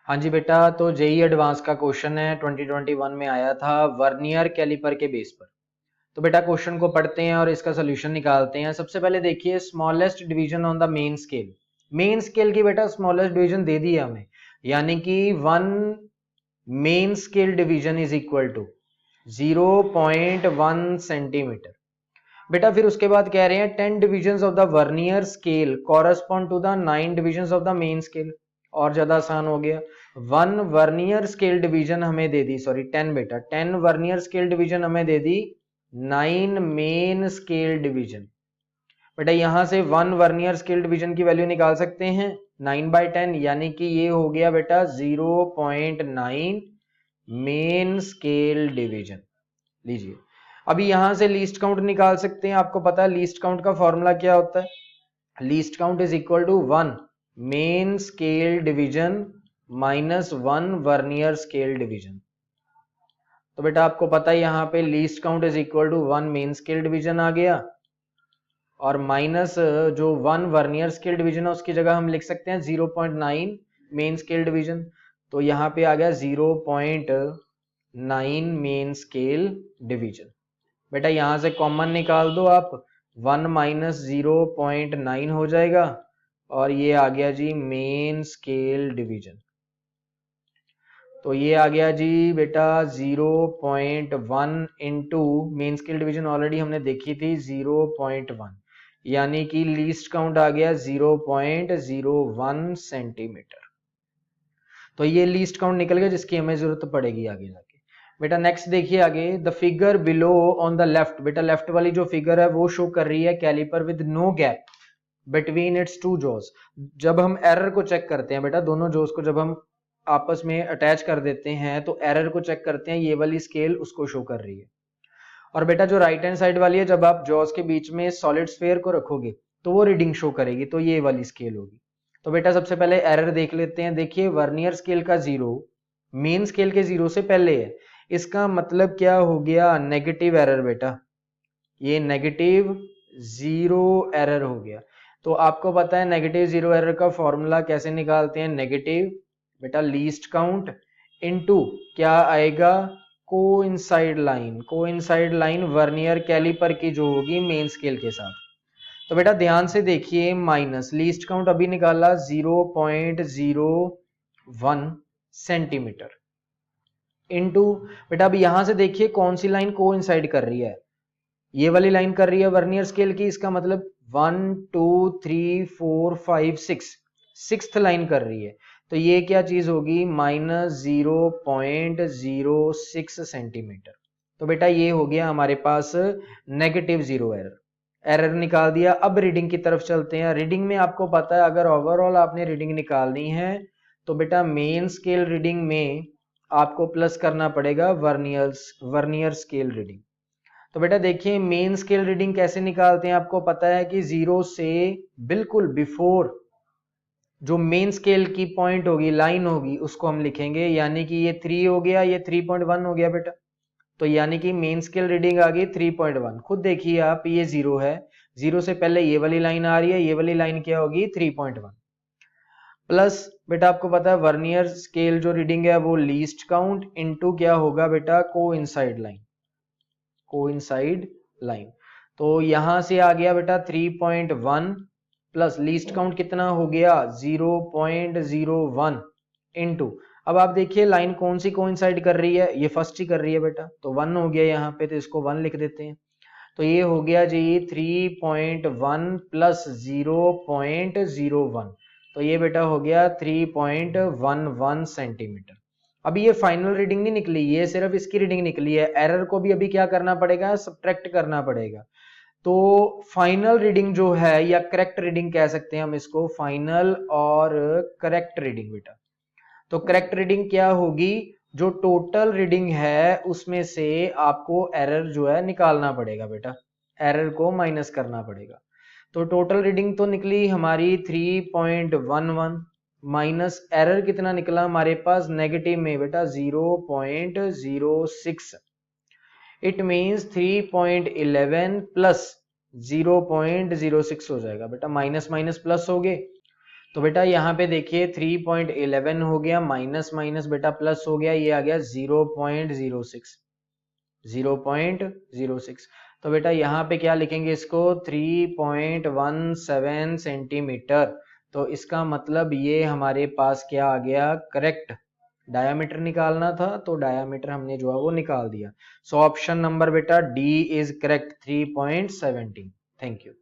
हाँ जी बेटा, तो जेई एडवांस का क्वेश्चन है 2021 में आया था वर्नियर कैलिपर के बेस पर। तो बेटा क्वेश्चन को पढ़ते हैं और इसका सोल्यूशन निकालते हैं। सबसे पहले देखिए smallest division on the main scale. Main scale की बेटा स्मॉलेस्ट डिवीजन दे दी है हमें, यानी कि 1 main scale division is equal to 0.1 centimetre. बेटा फिर उसके बाद कह रहे हैं 10 divisions of the vernier scale correspond to the 9 divisions of the main scale. और ज्यादा आसान हो गया। 1 वर्नियर स्केल डिवीजन हमें दे दी, सॉरी 10 बेटा, 10 वर्नियर स्केल डिवीजन हमें दे दी 9 मेन स्केल डिवीजन। बेटा यहां से 1 वर्नियर स्केल डिवीजन की वैल्यू निकाल सकते हैं 9/10, यानी कि ये हो गया बेटा 0.9 मेन स्केल डिवीजन। लीजिए, अभी यहां से लीस्ट काउंट निकाल सकते हैं। आपको पता है लीस्ट काउंट का फॉर्मूला क्या होता है? Least count is equal to 1 main scale division minus 1 vernier scale division. तो बेटा आपको पता है यहां पे least count is equal to 1 main scale division आ गया, और माइनस जो 1 वर्नियर स्केल डिवीजन है उसकी जगह हम लिख सकते हैं 0.9 मेन स्केल डिवीजन। तो यहाँ पे आ गया 0.9 मेन स्केल डिवीजन। बेटा यहां से कॉमन निकाल दो आप, 1 माइनस 0.9 हो जाएगा, और ये आ गया जी मेन स्केल डिवीजन। तो ये आ गया जी बेटा 0.1 into main scale division already हमने देखी थी 0.1, यानी कि लीस्ट काउंट आ गया 0.01 सेंटीमीटर। तो ये लीस्ट काउंट निकल गया जिसकी हमें जरूरत पड़ेगी आगे जाके। बेटा नेक्स्ट देखिए आगे, the figure below on the left. बेटा लेफ्ट वाली जो फिगर है वो शो कर रही है caliper with no gap between its two jaws. जब हम एरर को चेक करते हैं बेटा, दोनों जॉज को जब हम आपस में अटैच कर देते हैं तो एरर को चेक करते हैं, ये वाली स्केल उसको शो कर रही है। और बेटा जो राइट हैंड साइड वाली है, जब आप जॉज के बीच में सॉलिड स्फीयर को रखोगे तो वो रीडिंग शो करेगी, तो ये वाली स्केल होगी। तो बेटा सबसे पहले एरर देख लेते हैं। देखिए वर्नियर स्केल का 0 मेन स्केल के 0 से पहले है, इसका मतलब क्या हो गया? नेगेटिव एरर बेटा, ये नेगेटिव 0 एरर हो गया। तो आपको पता है नेगेटिव 0 एरर का फॉर्मूला कैसे निकालते हैं? नेगेटिव बेटा लीस्ट काउंट इनटू क्या आएगा? Coincide line. Coincide line vernier caliper की जो होगी मेन स्केल के साथ। तो बेटा ध्यान से देखिए, माइनस लीस्ट काउंट अभी निकाला 0.01 सेंटीमीटर इनटू बेटा अब यहां से देखिए कौन सी लाइन कोइंसाइड कर रही है? ये वाली लाइन कर रही है वर्नियर स्केल की। इसका मतलब 1 2 3 4 5 6 सिक्स्थ लाइन कर रही है। तो ये क्या चीज होगी? -0.06 सेंटीमीटर। तो बेटा ये हो गया हमारे पास नेगेटिव 0 एरर। एरर निकाल दिया। अब रीडिंग की तरफ चलते हैं। रीडिंग में आपको पता है अगर ओवरऑल आपने रीडिंग निकालनी है तो बेटा मेन स्केल रीडिंग में आपको प्लस करना पड़ेगा वर्नियर स्केल रीडिंग। तो बेटा देखिए मेन स्केल रीडिंग कैसे निकालते हैं? आपको पता है कि 0 से बिल्कुल बिफोर जो मेन स्केल की पॉइंट होगी, लाइन होगी, उसको हम लिखेंगे, यानी कि ये 3 हो गया, ये 3.1 हो गया बेटा। तो यानी कि मेन स्केल रीडिंग आ गई 3.1। खुद देखिए आप, ये 0 है, 0 से पहले ये वाली लाइन आ रही है, ये वाली लाइन क्या होगी? 3.1 प्लस बेटा आपको पता है वर्नियर स्केल जो रीडिंग है वो लीस्ट काउंट इनटू क्या होगा बेटा? Coincide line. Coincide line. तो यहां से आ गया बेटा 3.1 प्लस लीस्ट काउंट कितना हो गया? 0.01 इनटू, अब आप देखिए लाइन कौन सी कोइंसाइड कर रही है? ये फर्स्ट ही कर रही है बेटा, तो 1 हो गया यहाँ पे, तो इसको 1 लिख देते हैं। तो ये हो गया जी 3.1 प्लस 0.01, तो ये बेटा हो गया 3.11 सेंटीमीटर। अभी ये फाइनल रीडिंग नहीं निकली, ये सिर्फ इसकी रीडिंग निकली है। एरर को भी अभी क्या करना पड़ेगा? सब्ट्रैक्ट करना पड़ेगा। तो फाइनल रीडिंग जो है, या करेक्ट रीडिंग कह सकते हैं हम इसको, फाइनल और करेक्ट रीडिंग बेटा। तो करेक्ट रीडिंग क्या होगी? जो टोटल रीडिंग है उसमें से आपको एरर जो है निकालना पड़ेगा बेटा, एरर को माइनस करना पड़ेगा। तो टोटल रीडिंग तो निकली हमारी 3.11 माइनस एरर कितना निकला हमारे पास? नेगेटिव में बेटा 0.06। इट मींस 3.11 प्लस 0.06 हो जाएगा बेटा, माइनस माइनस प्लस हो गए। तो बेटा यहाँ पे देखिए 3.11 हो गया, माइनस माइनस बेटा प्लस हो गया, ये आ गया 0.06, 0.06। तो बेटा यहाँ पे क्या लिखेंगे इसको, 3.17 सेंटीमीटर। तो इसका मतलब ये हमारे पास क्या आ गया, करेक्ट डायामीटर निकालना था, तो डायामीटर हमने जो है वो निकाल दिया। सो ऑप्शन नंबर बेटा D is correct, 3.17। Thank you.